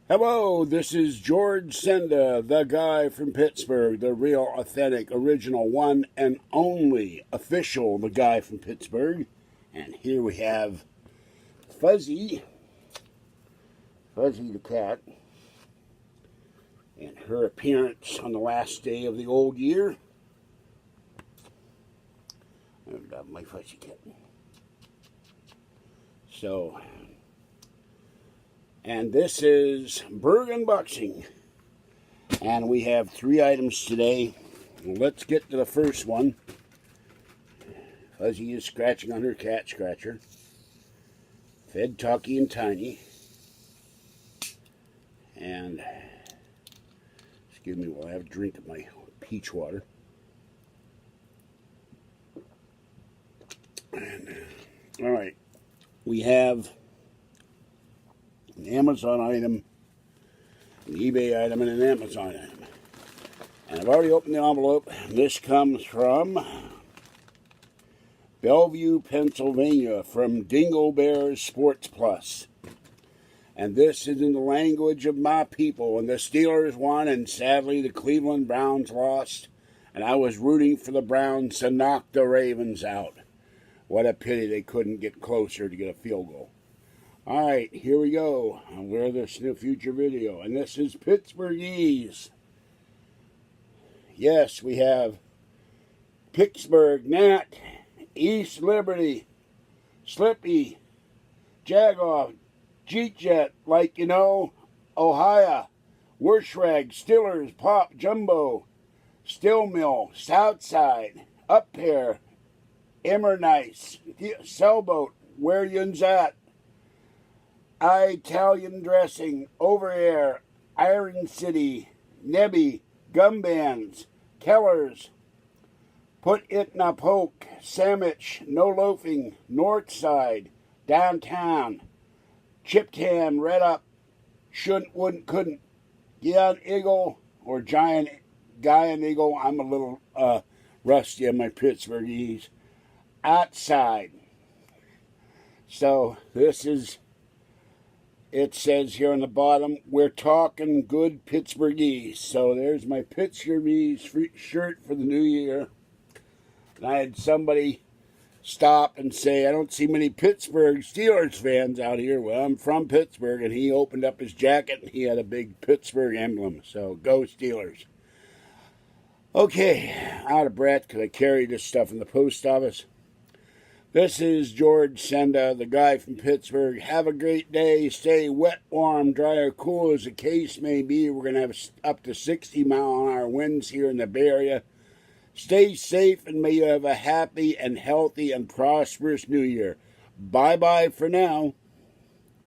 Hello, this is George Senda, the guy from Pittsburgh, the real, authentic, original, one and only official, the guy from Pittsburgh. And here we have Fuzzy the cat, and her appearance on the last day of the old year. And my Fuzzy cat. So, and this is Burgh unboxing. And we have 3 items today. Let's get to the first one. Fuzzy is scratching on her cat scratcher. Fed Talkie and Tiny. And, excuse me while I have a drink of my peach water. And, alright, we have an Amazon item, an eBay item, and an Amazon item. And I've already opened the envelope. This comes from Bellevue, Pennsylvania, from Dingo Bears Sports Plus. And this is in the language of my people. And the Steelers won, and sadly the Cleveland Browns lost. And I was rooting for the Browns to knock the Ravens out. What a pity they couldn't get closer to get a field goal. Alright, here we go. I'll wear this in a future video. And this is Pittsburghese. Yes, we have Pittsburgh, Nat, East Liberty, Slippy, Jagoff, G-Jet, like you know, Ohio, Werschrag, Stillers, Pop, Jumbo, Stillmill, Southside, Up Pair, Emmernice, Sailboat, Where Yun's At, Italian Dressing, Over Air, Iron City, Nebby, Gum Bands, Keller's, Put It in a Poke, Sandwich, No Loafing, North Side, Downtown, Chipped Hand, Red Up, Shouldn't, Wouldn't, Couldn't, Giant Eagle, or Giant Eagle. I'm a little rusty on my Pittsburghese. Outside. So this is, it says here on the bottom, we're talking good Pittsburghese. So there's my Pittsburghese shirt for the new year. And I had somebody stop and say, I don't see many Pittsburgh Steelers fans out here. Well, I'm from Pittsburgh, and he opened up his jacket and he had a big Pittsburgh emblem. So go Steelers. Okay, out of breath because I carry this stuff in the post office. This is George Senda, the guy from Pittsburgh. Have a great day. Stay wet, warm, dry, or cool as the case may be. We're going to have up to 60-mile-an-hour winds here in the Bay Area. Stay safe, and may you have a happy and healthy and prosperous new year. Bye-bye for now.